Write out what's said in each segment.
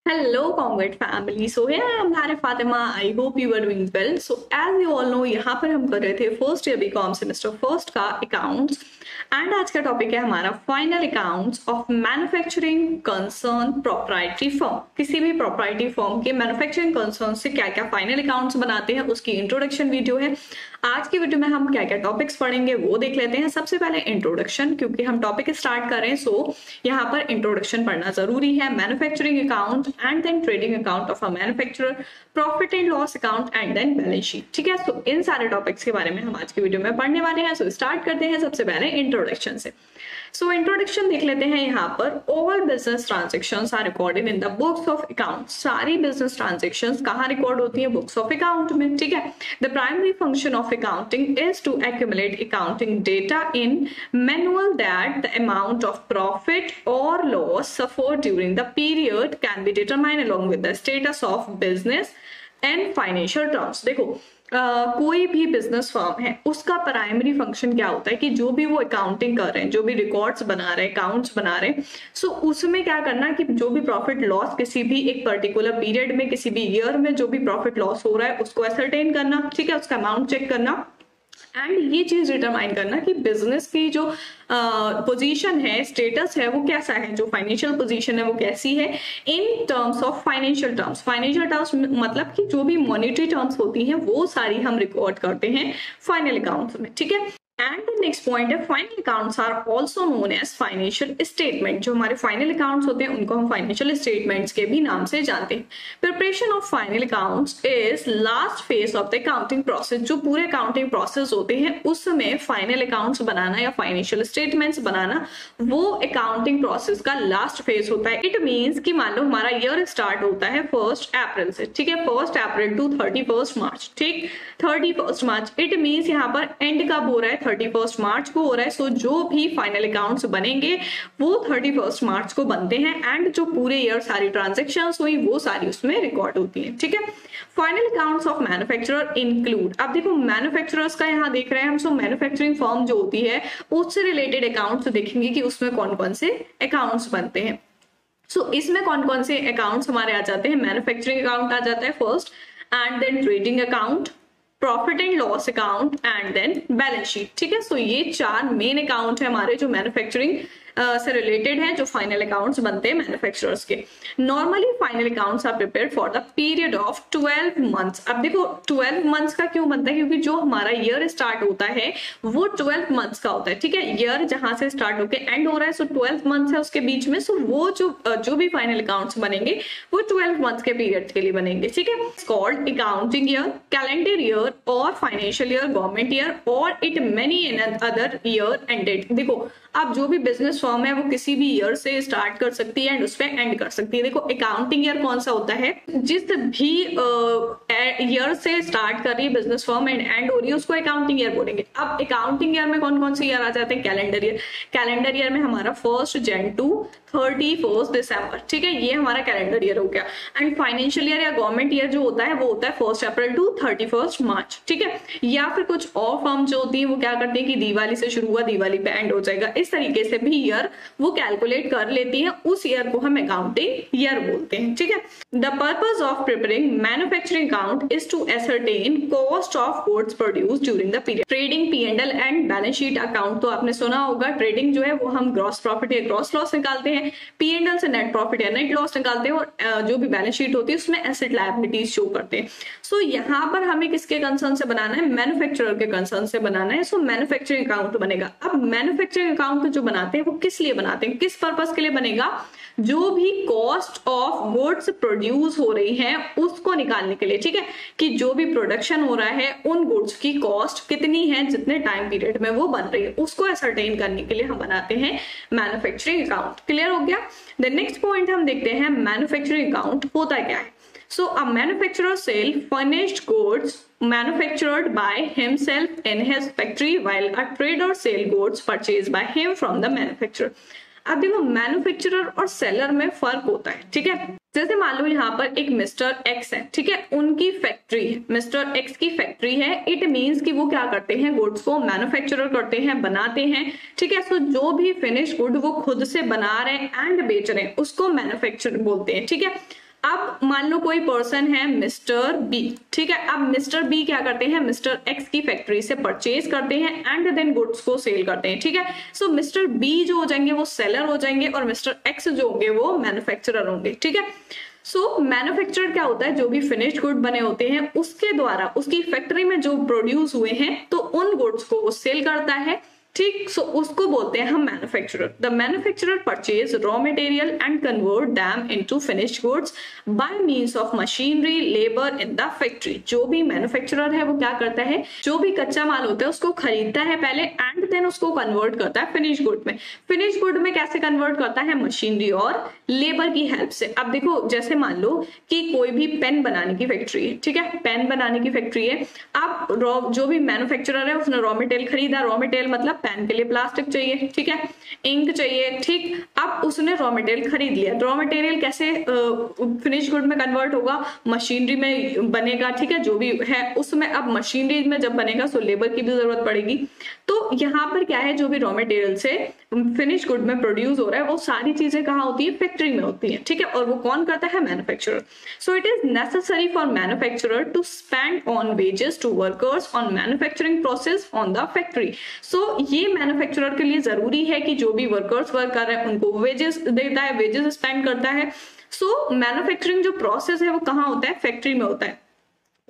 Hello, Convert family. So here I am Larry Fatima. I hope you are doing well. So as you all know, यहाँ पर हम कर रहे थे first year BCom semester first का accounts and आज का टॉपिक है हमारा final accounts of manufacturing concern proprietary firm. किसी भी प्रोप्राइटरी फर्म के मैन्युफैक्चरिंग कंसर्न से क्या क्या फाइनल अकाउंट्स बनाते हैं उसकी इंट्रोडक्शन वीडियो है। आज की वीडियो में हम क्या क्या टॉपिक्स पढ़ेंगे वो देख लेते हैं। सबसे पहले इंट्रोडक्शन, क्योंकि हम टॉपिक स्टार्ट कर रहे हैं सो यहाँ पर इंट्रोडक्शन पढ़ना जरूरी है। Manufacturing account and then trading account of a manufacturer, profit and loss account and then balance sheet. ठीक है, तो इन सारे टॉपिक्स के बारे में हम आज की वीडियो में पढ़ने वाले हैं। सो स्टार्ट करते हैं सबसे पहले इंट्रोडक्शन से। सो इंट्रोडक्शन देख लेते हैं यहाँ पर। All business transactions are recorded in the books of account. सारी बिजनेस ट्रांजेक्शंस कहाँ रिकॉर्ड होती है? बुक्स ऑफ अकाउंट में। ठीक है, the primary function of accounting is to accumulate accounting data in manual that the amount of profit और loss suffered during the period can be determined along with the status of business and financial terms. देखो कोई भी business firm है उसका primary function क्या होता है कि जो भी वो अकाउंटिंग कर रहे हैं, जो भी रिकॉर्ड्स बना रहे हैं, अकाउंट्स बना रहे हैं, सो उसमें क्या करना कि जो भी प्रॉफिट लॉस किसी भी एक पर्टिकुलर पीरियड में, किसी भी ईयर में जो भी प्रॉफिट लॉस हो रहा है उसको एसरटेन करना। ठीक है, उसका अमाउंट चेक करना एंड ये चीज डिटरमाइन करना कि बिजनेस की जो पोजीशन है, स्टेटस है, वो कैसा है, जो फाइनेंशियल पोजीशन है वो कैसी है in terms of financial terms. Financial terms मतलब कि जो भी मॉनेटरी टर्म्स होती हैं वो सारी हम रिकॉर्ड करते हैं फाइनल अकाउंट्स में। ठीक है, एंड द नेक्स्ट पॉइंट है final accounts are also known as financial statement. जो हमारे फाइनल अकाउंट्स होते हैं उनको हम फाइनेंशियल स्टेटमेंट्स के भी नाम से जानते हैं। Preparation of final accounts is last phase of the accounting process. जो पूरे अकाउंटिंग प्रोसेस होते हैं उसमें फाइनल अकाउंट्स बनाना या फाइनेंशियल स्टेटमेंट्स बनाना वो अकाउंटिंग प्रोसेस का लास्ट फेज होता है। इट मीन्स कि मान लो हमारा ईयर स्टार्ट होता है 1 अप्रैल से। ठीक है, 1 अप्रैल टू 31 मार्च। ठीक, 31 मार्च इट मीन्स यहाँ पर एंड कब हो रहा है? 31 मार्च को हो रहा है। सो जो भी फाइनल अकाउंट्स बनेंगे वो 31 मार्च को बनते हैं एंड जो पूरे ईयर सारी ट्रांजेक्शंस हुई वो सारी उसमें रिकॉर्ड होती है। ठीक है, final accounts of manufacturer include. अब देखो मैन्युफैक्चरर्स का यहाँ देख रहे हैं हम। सो मैन्युफैक्चरिंग फर्म जो होती है उससे रिलेटेड अकाउंट्स देखेंगे कि उसमें कौन कौन से अकाउंट्स बनते हैं। सो इसमें कौन कौन से अकाउंट्स हमारे आ जाते हैं? मैन्युफैक्चरिंग अकाउंट आ जाता है first, and then trading account, profit and loss account and then balance sheet. ठीक है, सो ये 4 मेन अकाउंट है हमारे जो मैन्युफैक्चरिंग से रिलेटेड है, जो फाइनल अकाउंट्स बनते हैं मैन्युफैक्चरर्स के। Normally final accounts are prepared for the period of 12 months. अब देखो 12 मंथ्स का क्यों बनता है? क्योंकि जो हमारा ईयर स्टार्ट होता है वो 12 मंथ्स का होता है। ठीक है, ईयर जहां से स्टार्ट होकर एंड हो रहा है, सो 12 मंथ्स है उसके बीच में। सो वो जो भी फाइनल अकाउंट्स बनेंगे वो 12 मंथ्स के पीरियड के लिए बनेंगे। ठीक है, called accounting year, calendar year और फाइनेंशियल ईयर, गवर्नमेंट ईयर और it many other year ended. देखो अब जो भी बिजनेस फर्म है वो किसी भी ईयर से स्टार्ट कर सकती है एंड उस पर एंड कर सकती है। देखो अकाउंटिंग ईयर कौन सा होता है? जिस भी ईयर से स्टार्ट कर रही है बिजनेस फर्म एंड एंड हो रही है उसको अकाउंटिंग ईयर बोलेंगे। अब अकाउंटिंग ईयर में कौन कौन से ईयर आ जाते हैं? Calendar year. कैलेंडर ईयर में हमारा 1 जनवरी टू 31 दिसंबर। ठीक है, ये हमारा कैलेंडर ईयर हो गया। एंड फाइनेंशियल ईयर या गवर्नमेंट ईयर जो होता है वो होता है 1 अप्रैल टू 31 मार्च। ठीक है, या फिर कुछ और फर्म जो होती है वो क्या करती है कि दिवाली से शुरू हुआ दिवाली पे एंड हो जाएगा। इस तरीके से भी ईयर वो कैलकुलेट कर लेती है, उस ईयर को हम अकाउंटिंग ईयर बोलते हैं। ठीक है, the purpose of preparing manufacturing account is to ascertain cost of goods produce during the period. Trading, P&L and balance sheet account तो आपने सुना होगा। ट्रेडिंग जो है वो हम ग्रॉस प्रॉफिट या ग्रॉस लॉस निकालते हैं, P&L से नेट प्रॉफिट या नेट लॉस निकालते हैं और जो भी बैलेंस शीट होती है उसमें एसेट लायबिलिटीज शो करते हैं। सो यहाँ पर हमें किसके कंसर्न से बनाना है? मैन्युफैक्चरर के कंसर्न से बनाना है। सो मैन्युफैक्चरिंग अकाउंट बनेगा। अब मैन्युफैक्चरिंग अकाउंट जो बनाते हैं वो किस लिए बनाते हैं, किस पर्पस के लिए बनेगा? जो भी कॉस्ट ऑफ गुड्स प्रोड्यूस हो रही है उसको निकालने के लिए। ठीक है, कि जो भी प्रोडक्शन हो रहा है उन गुड्स की कॉस्ट कितनी है, जितने टाइम पीरियड में वो बन रही है, उसको एसरटेन करने के लिए हम बनाते हैं मैन्युफैक्चरिंग अकाउंट। क्लियर हो गया? द नेक्स्ट पॉइंट हम देखते हैं मैन्युफैक्चरिंग अकाउंट होता क्या है। So a manufacturer sell finished goods manufactured by himself in his factory while a trader sell goods purchased by him from the manufacturer। अब देखो मैन्युफैक्चरर और सेलर में फर्क होता है। ठीक है, जैसे मान लो यहाँ पर एक मिस्टर एक्स है। ठीक है, उनकी फैक्ट्री है, मिस्टर एक्स की फैक्ट्री है। इट मीन्स कि वो क्या करते हैं? गुड्स को मैन्युफैक्चरर करते हैं, बनाते हैं। ठीक है, सो जो भी फिनिश गुड वो खुद से बना रहे हैं एंड बेच रहे हैं उसको मैन्युफैक्चर बोलते हैं। ठीक है, अब मान लो कोई पर्सन है मिस्टर बी, ठीक है। अब मिस्टर बी क्या करते हैं, मिस्टर एक्स की फैक्ट्री से परचेज करते हैं एंड देन गुड्स को सेल करते हैं, ठीक है। सो मिस्टर बी जो हो जाएंगे वो सेलर हो जाएंगे और मिस्टर एक्स जो होंगे वो मैन्युफैक्चरर होंगे, ठीक है। सो मैन्युफैक्चरर क्या होता है, जो भी फिनिश्ड गुड बने होते हैं उसके द्वारा उसकी फैक्ट्री में जो प्रोड्यूस हुए हैं तो उन गुड्स को वो सेल करता है, ठीक। सो उसको बोलते हैं हम manufacturer. The manufacturer purchase raw material and convert them into finished goods by means of machinery labour in the factory. जो भी मैन्युफैक्चरर है वो क्या करता है, जो भी कच्चा माल होता है उसको खरीदता है पहले एंड देन उसको कन्वर्ट करता है फिनिश गुड में। फिनिश गुड में कैसे कन्वर्ट करता है, मशीनरी और लेबर की हेल्प से। अब देखो जैसे मान लो कि कोई भी पेन बनाने की फैक्ट्री है, ठीक है, पेन बनाने की फैक्ट्री है। अब जो भी मैन्युफैक्चरर है उसने रॉ मटेरियल खरीदा, रॉ मटेरियल मतलब पेन के लिए प्लास्टिक चाहिए, ठीक है, इंक चाहिए, ठीक। अब उसने रॉ मटेरियल खरीद लिया, रॉ मटेरियल कैसे फिनिश गुड में कन्वर्ट होगा, मशीनरी में बनेगा, ठीक है, जो भी है उसमें। अब मशीनरी में जब बनेगा तो लेबर की भी जरूरत पड़ेगी। तो यहाँ पर क्या है, जो भी रॉ मटेरियल से फिनिश गुड में प्रोड्यूस हो रहा है वो सारी चीजें कहाँ होती है, फैक्ट्री में होती है, ठीक है। और वो कौन करता है, manufacturer. So it is necessary for manufacturer to spend on wages to workers on manufacturing process on the factory. So ये मैन्युफैक्चरर के लिए जरूरी है कि जो भी वर्कर्स वर्क कर रहे हैं उनको वेजेस देता है, वेजेस स्पेंड करता है। सो मैन्युफैक्चरिंग जो प्रोसेस है वो कहाँ होता है, फैक्ट्री में होता है।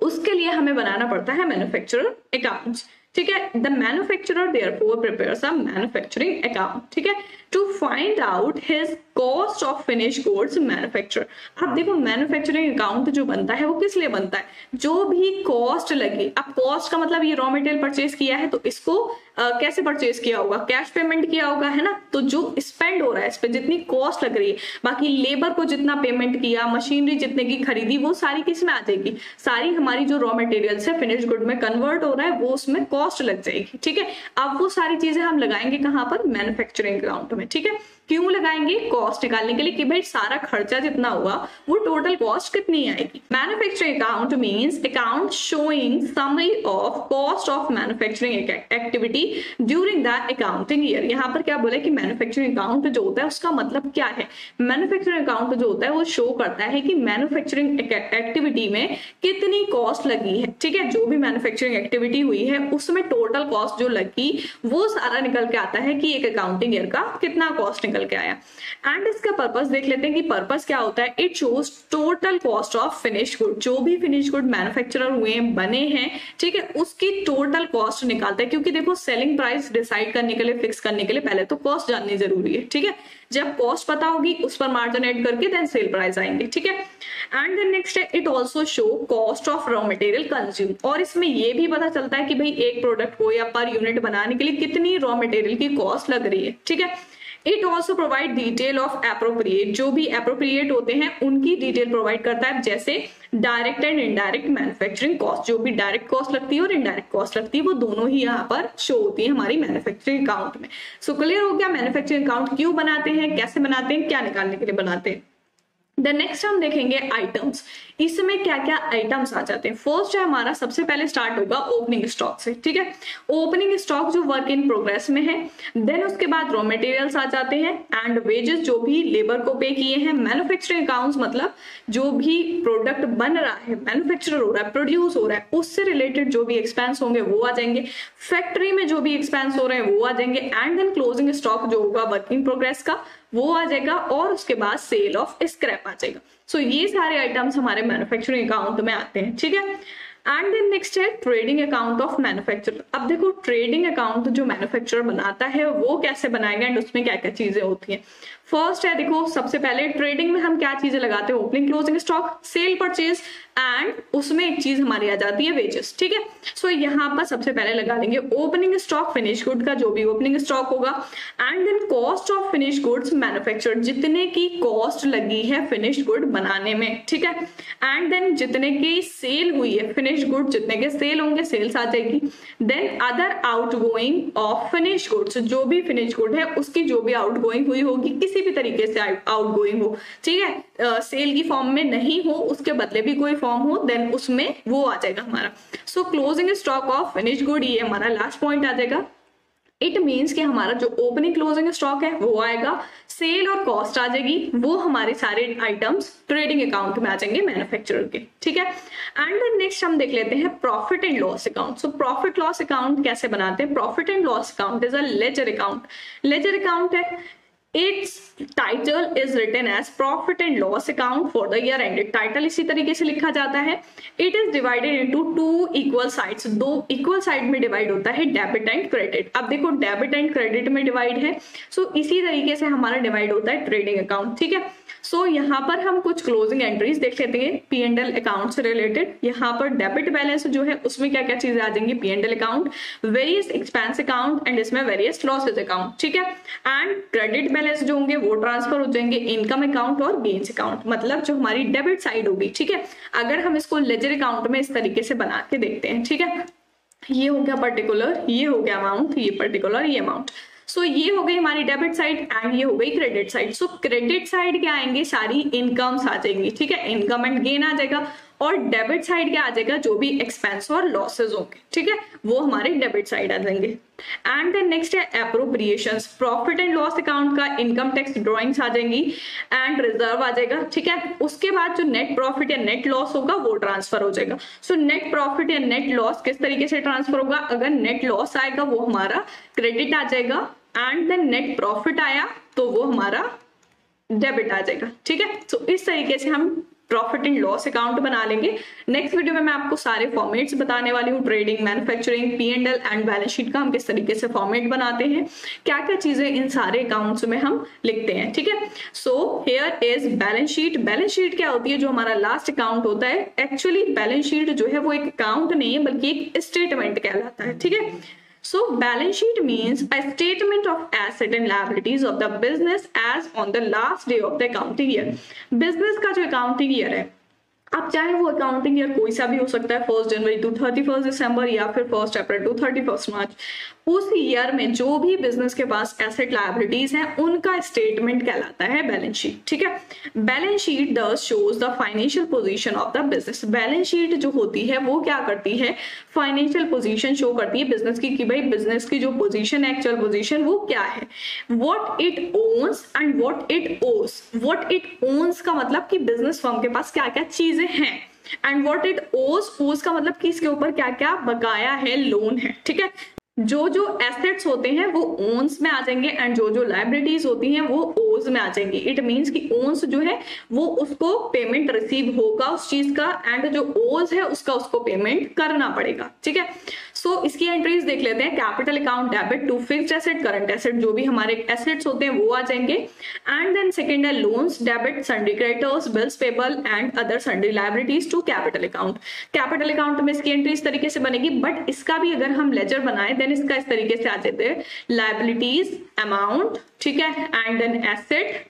उसके लिए हमें बनाना पड़ता है मैन्युफैक्चरर अकाउंट्स, ठीक है। The manufacturer therefore prepares a manufacturing account, ठीक है, to find out his cost of finish goods manufacture. अब देखो मैन्युफैक्चरिंग अकाउंट जो बनता है वो किस लिए बनता है, जो भी कॉस्ट लगे। अब कॉस्ट का मतलब ये रॉ मटेरियल परचेज किया है तो इसको कैसे परचेज किया होगा, कैश पेमेंट किया होगा, है ना। तो जो स्पेंड हो रहा है इस पे जितनी कॉस्ट लग रही है, बाकी लेबर को जितना पेमेंट किया, मशीनरी जितने की खरीदी, वो सारी किस में आ जाएगी, सारी हमारी जो रॉ मटेरियल से फिनिश गुड में कन्वर्ट हो रहा है वो उसमें कॉस्ट लग जाएगी, ठीक है। अब वो सारी चीजें हम लगाएंगे कहाँ पर, मैन्युफैक्चरिंग अकाउंट में, ठीक है। क्यों लगाएंगे, कॉस्ट निकालने के लिए कि भाई सारा खर्चा जितना हुआ वो टोटल कॉस्ट कितनी आएगी। Manufacturing account means account showing summary of cost of manufacturing activity during the accounting year. यहाँ पर क्या बोले कि मैन्युफैक्चरिंग अकाउंट जो होता है उसका मतलब क्या है, मैन्युफैक्चरिंग अकाउंट जो होता है वो शो करता है कि मैन्युफैक्चरिंग एक्टिविटी में कितनी कॉस्ट लगी है, ठीक है। जो भी मैन्युफैक्चरिंग एक्टिविटी हुई है उसमें टोटल कॉस्ट जो लगी वो सारा निकल के आता है कि एक अकाउंटिंग ईयर का कितना कॉस्ट निकल के आया। एंड इसका पर्पस देख लेते हैं कि पर्पस क्या होता है। It shows total cost of finish good, जो भी फिनिश गुड मैन्युफैक्चरर हुए बने हैं, ठीक है, उसकी टोटल कॉस्ट निकालता है। क्योंकि देखो सेलिंग प्राइस डिसाइड करने के लिए, फिक्स करने के लिए पहले तो कॉस्ट जाननी जरूरी है, ठीक है। जब कॉस्ट पता होगी उस पर मार्जिन ऐड करके देन सेल प्राइस आएंगे, ठीक है। एंड देन नेक्स्ट है it also show cost of raw material consume. और इसमें ये भी पता चलता है कि भाई एक प्रोडक्ट को या पर यूनिट बनाने के लिए कितनी रॉ मटेरियल की कॉस्ट लग रही है, ठीक है। It also provide detail of appropriate, जो भी एप्रोप्रिएट होते हैं उनकी डिटेल प्रोवाइड करता है, जैसे direct and indirect manufacturing cost, जो भी डायरेक्ट कॉस्ट लगती है और इनडायरेक्ट कॉस्ट लगती है वो दोनों ही यहाँ पर शो होती है हमारी मैन्युफैक्चरिंग अकाउंट में। सो क्लियर हो गया मैन्युफैक्चरिंग अकाउंट क्यों बनाते हैं, कैसे बनाते हैं, क्या निकालने के लिए बनाते हैं। द नेक्स्ट हम देखेंगे आइटम्स। इसमें क्या क्या आइटम्स आ जाते हैं। फर्स्ट है हमारा, सबसे पहले स्टार्ट होगा ओपनिंग स्टॉक से, ठीक है। ओपनिंग स्टॉक जो वर्क इन प्रोग्रेस में है। देन उसके बाद रॉ मटेरियल्स आ जाते हैं एंड वेजेस, जो भी लेबर को पे किए हैं। मैन्युफैक्चरिंग अकाउंट्स मतलब जो भी प्रोडक्ट बन रहा है, मैन्युफैक्चर हो रहा है, प्रोड्यूस हो रहा है, उससे रिलेटेड जो भी एक्सपेंस होंगे वो आ जाएंगे। फैक्ट्री में जो भी एक्सपेंस हो रहे हैं वो आ जाएंगे। एंड देन क्लोजिंग स्टॉक जो होगा वर्क इन प्रोग्रेस का वो आ जाएगा। और उसके बाद सेल ऑफ स्क्रैप आ जाएगा। सो ये सारे आइटम्स हमारे मैन्युफैक्चरिंग अकाउंट में आते हैं, ठीक है। एंड देन नेक्स्ट है ट्रेडिंग अकाउंट ऑफ मैन्युफैक्चरर। अब देखो ट्रेडिंग अकाउंट जो मैन्युफैक्चरर बनाता है वो कैसे बनाएगा एंड उसमें क्या क्या चीजें होती हैं। फर्स्ट है देखो, सबसे पहले ट्रेडिंग में हम क्या चीजें लगाते हैं, opening closing stock, cell purchase and उसमें एक चीज हमारी आ जाती है वेजेस, ठीक है। सो यहाँ पर सबसे पहले लगा देंगे ओपनिंग स्टॉक, फिनिश गुड का जो भी ओपनिंग स्टॉक होगा। And then cost of finish goods manufactured, जितने की कॉस्ट लगी है फिनिश गुड बनाने में, ठीक है। एंड देन जितने की सेल हुई है फिनिश गुड, जितने के सेल होंगे सेल्स आ जाएगी। Then other outgoing of finish goods, जो भी फिनिश गुड है उसकी जो भी आउटगोइंग हुई होगी, किसी भी तरीके से आउटगोइंग हो, ठीक है, सेल की फॉर्म में नहीं हो, उसके बदले भी कोई फॉर्म हो, देन उसमें वो आ जाएगा हमारा। सो closing stock of finish good, ये हमारा लास्ट पॉइंट आ जाएगा। इट मीन्स कि हमारा जो ओपनिंग क्लोजिंग स्टॉक है वो आएगा, सेल और कॉस्ट आ जाएगी, वो हमारे सारे आइटम्स ट्रेडिंग अकाउंट में आ जाएंगे मैन्युफैक्चरर के, ठीक है। एंड देन नेक्स्ट हम देख लेते हैं profit and loss account. So profit loss account कैसे बनाते हैं? Profit and loss account is a ledger account. Ledger account है, Its title is written as profit and loss account for the year ended। Title इसी तरीके से लिखा जाता है। It is divided into two equal sides। दो equal side में divide होता है, डेबिट एंड क्रेडिट। अब देखो डेबिट एंड क्रेडिट में डिवाइड है, सो इसी तरीके से हमारा डिवाइड होता है ट्रेडिंग अकाउंट, ठीक है। सो यहाँ पर हम कुछ क्लोजिंग एंट्रीज देख लेते हैं P&L अकाउंट से रिलेटेड। यहाँ पर डेबिट बैलेंस जो है उसमें क्या क्या चीजें आ जाएंगी? P&L account, various expense account and इसमें वेरियस लॉसेज अकाउंट, ठीक है। एंड क्रेडिट बैलेंस जो होंगे वो ट्रांसफर हो जाएंगे इनकम अकाउंट और गेन्स अकाउंट, मतलब जो हमारी डेबिट साइड होगी, ठीक है। अगर हम इसको लेजर अकाउंट में इस तरीके से बना के देखते हैं, ठीक है, ये हो गया पर्टिकुलर, ये हो गया अमाउंट, ये पर्टिकुलर, ये अमाउंट। सो ये हो गई हमारी डेबिट साइड एंड ये हो गई क्रेडिट साइड। सो क्रेडिट साइड क्या आएंगे? सारी इनकम्स आ जाएंगी, ठीक है, इनकम एंड गेन आ जाएगा। और डेबिट साइड क्या आ जाएगा? जो भी एक्सपेंस और लॉसेज होंगे, ठीक है, वो हमारे डेबिट साइड आ जाएंगे। एंड देन नेक्स्ट है appropriations. Profit and loss account का इनकम टैक्स ड्रॉइंग्स आ जाएंगी एंड रिजर्व आ जाएगा, ठीक है। उसके बाद जो नेट प्रॉफिट या नेट लॉस होगा वो ट्रांसफर हो जाएगा। सो नेट प्रॉफिट या नेट लॉस किस तरीके से ट्रांसफर होगा? अगर नेट लॉस आएगा वो हमारा क्रेडिट आ जाएगा एंड देन नेट प्रॉफिट आया तो वो हमारा डेबिट आ जाएगा, ठीक है। सो इस तरीके से हम प्रॉफिट एंड लॉस अकाउंट बना लेंगे। नेक्स्ट वीडियो में मैं आपको सारे फॉर्मेट्स बताने वाली हूँ, trading, manufacturing, P&L and balance sheet का हम किस तरीके से फॉर्मेट बनाते हैं, क्या क्या चीजें इन सारे अकाउंट्स में हम लिखते हैं, ठीक है। So here is balance sheet. Balance sheet क्या होती है? जो हमारा लास्ट अकाउंट होता है। एक्चुअली बैलेंस शीट जो है वो एक अकाउंट नहीं है बल्कि एक स्टेटमेंट कहलाता है, ठीक है। So balance sheet means a statement of asset and liabilities of the business as on the last day of the accounting year। business का जो accounting year है, अब चाहे वो अकाउंटिंग ईयर कोई सा भी हो सकता है, 1 जनवरी टू 31 दिसंबर या फिर 1 अप्रैल टू 31 मार्च, उस ईयर में जो भी बिजनेस के पास एसेट लायबिलिटीज हैं उनका स्टेटमेंट कहलाता है बैलेंस शीट, ठीक है। बैलेंस शीट दस shows the financial position of the business. Balance sheet जो होती है वो क्या करती है? फाइनेंशियल पोजीशन शो करती है बिजनेस की, कि भाई बिजनेस की जो पोजीशन है, एक्चुअल पोजीशन वो क्या है, what it owns and what it owes. What it owns का मतलब कि बिजनेस फर्म के पास क्या क्या चीजें हैं, एंड व्हाट इट ओस का मतलब कि इसके ऊपर क्या क्या बकाया है, लोन है, ठीक है। जो जो एसेट्स होते हैं वो ओन्स में आ जाएंगे एंड जो जो लाइबिलिटीज होती हैं वो ओज में आ जाएंगी। इट मींस कि ओन्स जो है वो उसको पेमेंट रिसीव होगा उस चीज का, एंड जो ओज है उसका उसको पेमेंट करना पड़ेगा, ठीक है। सो इसकी एंट्रीज देख लेते हैं। Capital account debit to fixed asset, current asset, जो भी हमारे एसेट्स होते हैं वो आ जाएंगे। एंड देन सेकंड है loans debit, sundry creditors, bills payable and other sundry liabilities to capital account. Capital account में इसकी एंट्री इस तरीके से बनेगी, बट इसका भी अगर हम लेजर बनाए देन इसका इस तरीके से आ जाते हैं, लाइबिलिटीज अमाउंट, ठीक है, एंड देन एसेट,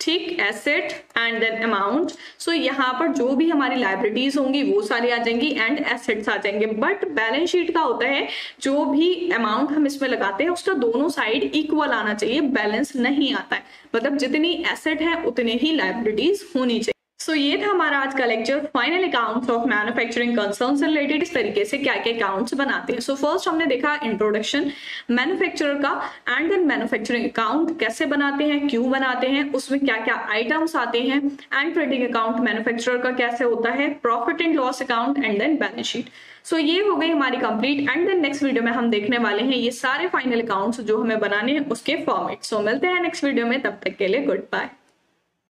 ठीक, एसेट एंड देन अमाउंट। सो यहाँ पर जो भी हमारी लाइबिलिटीज होंगी वो सारी आ जाएंगी एंड एसेट्स आ जाएंगे। बट बैलेंस शीट का होता है जो भी अमाउंट हम इसमें लगाते हैं उसका दोनों साइड इक्वल आना चाहिए, बैलेंस नहीं आता है, मतलब जितनी एसेट है उतने ही लाइबिलिटीज होनी चाहिए। सो ये था हमारा आज का lecture, final accounts of manufacturing concern से रिलेटेड, इस तरीके से क्या क्या अकाउंट्स बनाते हैं। सो फर्स्ट हमने देखा इंट्रोडक्शन मैन्युफैक्चरर का, एंड देन मैन्युफैक्चरिंग अकाउंट कैसे बनाते हैं, क्यों बनाते हैं, उसमें क्या क्या आइटम्स आते हैं, एंड ट्रेडिंग अकाउंट मैन्युफैक्चरर का कैसे होता है, profit and loss account and then balance sheet. So ये हो गई हमारी complete, and then next video में हम देखने वाले हैं ये सारे फाइनल अकाउंट्स जो हमें बनाने हैं उसके फॉर्मेट। सो मिलते हैं नेक्स्ट वीडियो में, तब तक के लिए गुड बाय।